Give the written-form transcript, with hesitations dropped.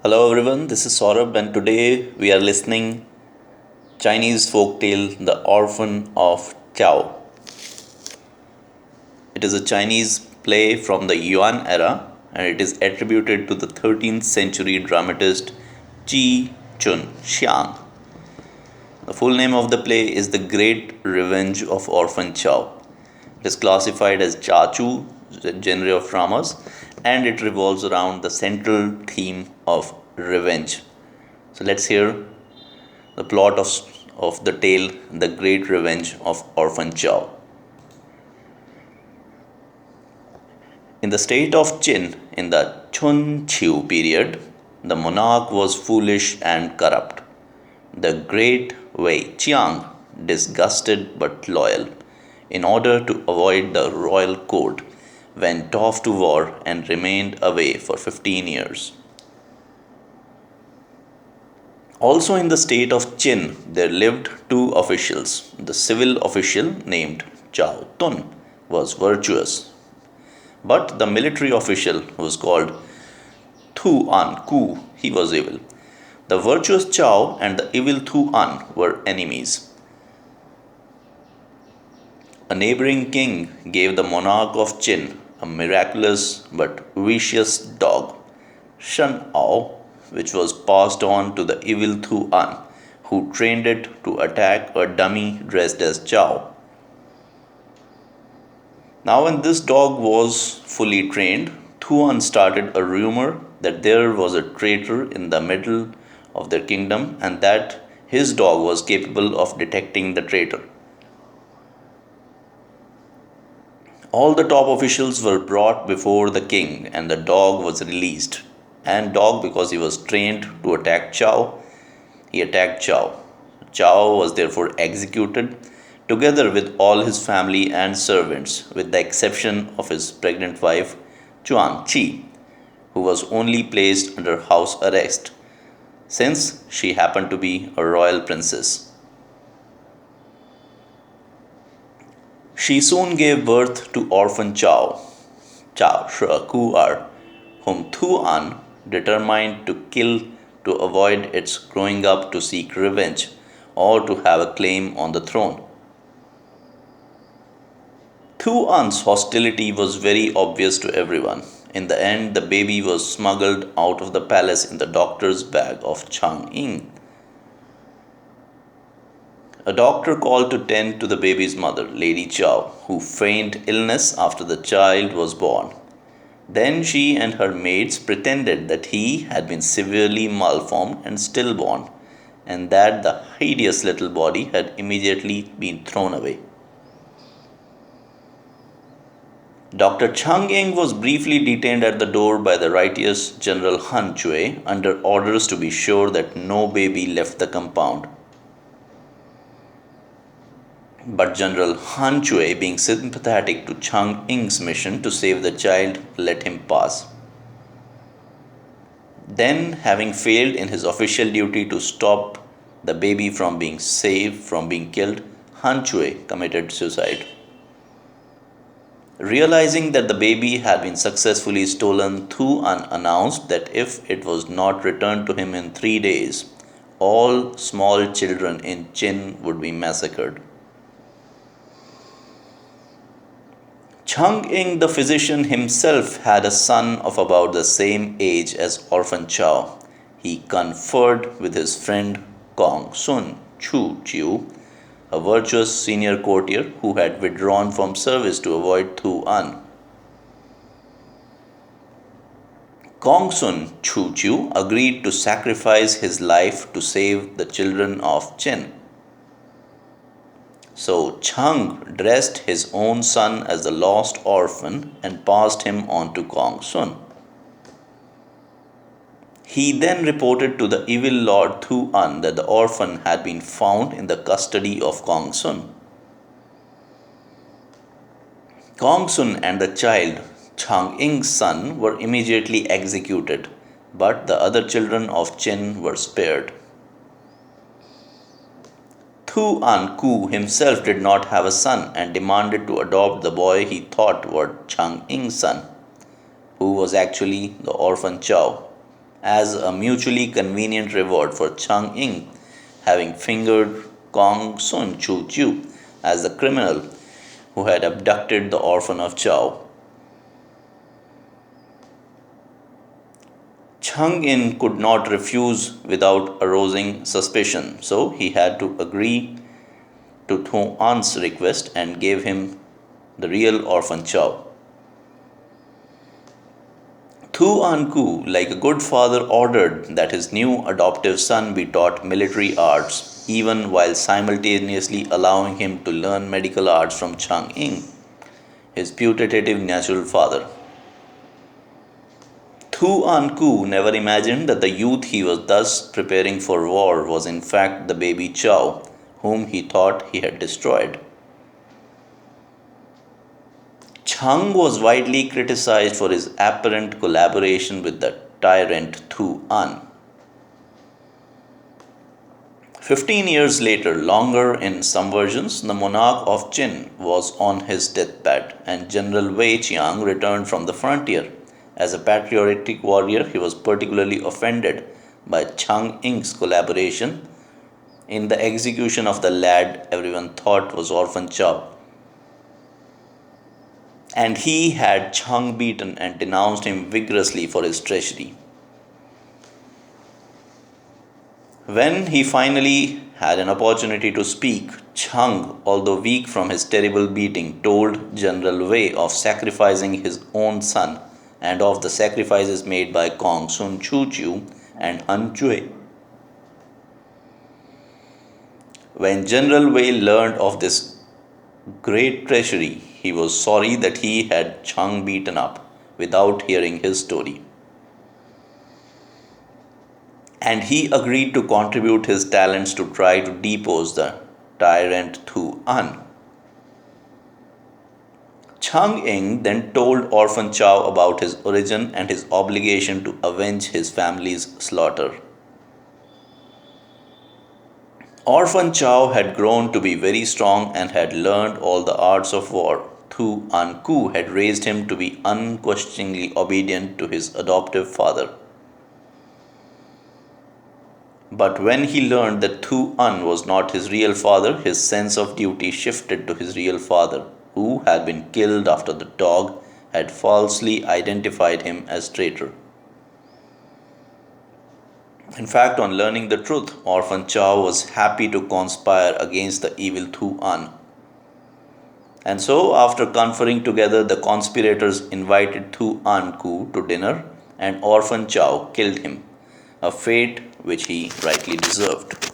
Hello everyone, this is Saurabh and today we are listening Chinese folktale The Orphan of Zhao. It is a Chinese play from the Yuan era and it is attributed to the 13th century dramatist Ji Junxiang. The full name of the play is The Great Revenge of Orphan Zhao. It is classified as zaju, the genre of dramas, and it revolves around the central theme of revenge. So let's hear the plot of the tale The Great Revenge of Orphan Zhao. In the state of Qin, in the Chun-Qiu period, the monarch was foolish and corrupt. The great Wei Qiang, disgusted but loyal, in order to avoid the royal court, went off to war and remained away for 15 years. Also in the state of Qin, there lived two officials. The civil official, named Zhao Tun, was virtuous, but the military official, who was called Tu An Ku, he was evil. The virtuous Zhao and the evil Tu An were enemies. A neighboring king gave the monarch of Qin a miraculous but vicious dog, Shen Ao, which was passed on to the evil Tu An, who trained it to attack a dummy dressed as Zhao. Now, when this dog was fully trained, Tu An started a rumor that there was a traitor in the middle of their kingdom and that his dog was capable of detecting the traitor. All the top officials were brought before the king and the dog was released. And dog, because he was trained to attack Zhao, he attacked Zhao. Zhao was therefore executed together with all his family and servants, with the exception of his pregnant wife Chuang Qi, who was only placed under house arrest since she happened to be a royal princess. She soon gave birth to orphan Zhao, Zhao Sheku'er, whom Tu An determined to kill to avoid its growing up to seek revenge or to have a claim on the throne. Tu An's hostility was very obvious to everyone. In the end, the baby was smuggled out of the palace in the doctor's bag of Chang Ying. A doctor called to tend to the baby's mother, Lady Zhao, who feigned illness after the child was born. Then she and her maids pretended that he had been severely malformed and stillborn, and that the hideous little body had immediately been thrown away. Dr. Chang Ying was briefly detained at the door by the righteous General Han Jue under orders to be sure that no baby left the compound. But General Han Jue, being sympathetic to Chang Ying's mission to save the child, let him pass. Then, having failed in his official duty to stop the baby from being saved from being killed, Han Jue committed suicide. Realizing that the baby had been successfully stolen, Tu An announced that if it was not returned to him in 3 days, all small children in Qin would be massacred. Chang Ying, the physician himself, had a son of about the same age as Orphan Zhao. He conferred with his friend Gongsun Chujiu, a virtuous senior courtier who had withdrawn from service to avoid Tu An. Gongsun Chujiu agreed to sacrifice his life to save the children of Qin. So Chang dressed his own son as the lost orphan and passed him on to Gongsun. He then reported to the evil Lord Tu An that the orphan had been found in the custody of Gongsun. Gongsun and the child, Chang Ying's son, were immediately executed, but the other children of Qin were spared. Tu An Ku himself did not have a son and demanded to adopt the boy he thought was Chang Ying's son, who was actually the orphan Zhao. as a mutually convenient reward for Chang Ying having fingered Gongsun Chujiu as the criminal who had abducted the orphan of Zhao. Chang Yin could not refuse without arousing suspicion, so he had to agree to Tuan's request and gave him the real orphan Zhao. Tuan Ku, like a good father, ordered that his new adoptive son be taught military arts, even while simultaneously allowing him to learn medical arts from Chang Ying, his putative natural father. Tuan Ku never imagined that the youth he was thus preparing for war was in fact the baby Zhao, whom he thought he had destroyed. Chang was widely criticized for his apparent collaboration with the tyrant Tuan. 15 years later, longer in some versions, the monarch of Qin was on his deathbed, and General Wei Qiang returned from the frontier. As a patriotic warrior, he was particularly offended by Chang Ying's collaboration in the execution of the lad everyone thought was Orphan Zhao. And he had Chang beaten and denounced him vigorously for his treachery. When he finally had an opportunity to speak, Chang, although weak from his terrible beating, told General Wei of sacrificing his own son and of the sacrifices made by Gongsun Chujiu and Han Jue. When General Wei learned of this great treachery, he was sorry that he had Chang beaten up without hearing his story. And he agreed to contribute his talents to try to depose the tyrant Tuan. Chang Ying then told Orphan Zhao about his origin and his obligation to avenge his family's slaughter. Orphan Zhao had grown to be very strong and had learned all the arts of war. Tuan Ku had raised him to be unquestioningly obedient to his adoptive father. But when he learned that Tuan was not his real father, his sense of duty shifted to his real father, who had been killed after the dog had falsely identified him as traitor. In fact, on learning the truth, Orphan Zhao was happy to conspire against the evil Tuan. And so, after conferring together, the conspirators invited Tuan Ku to dinner, and Orphan Zhao killed him, a fate which he rightly deserved.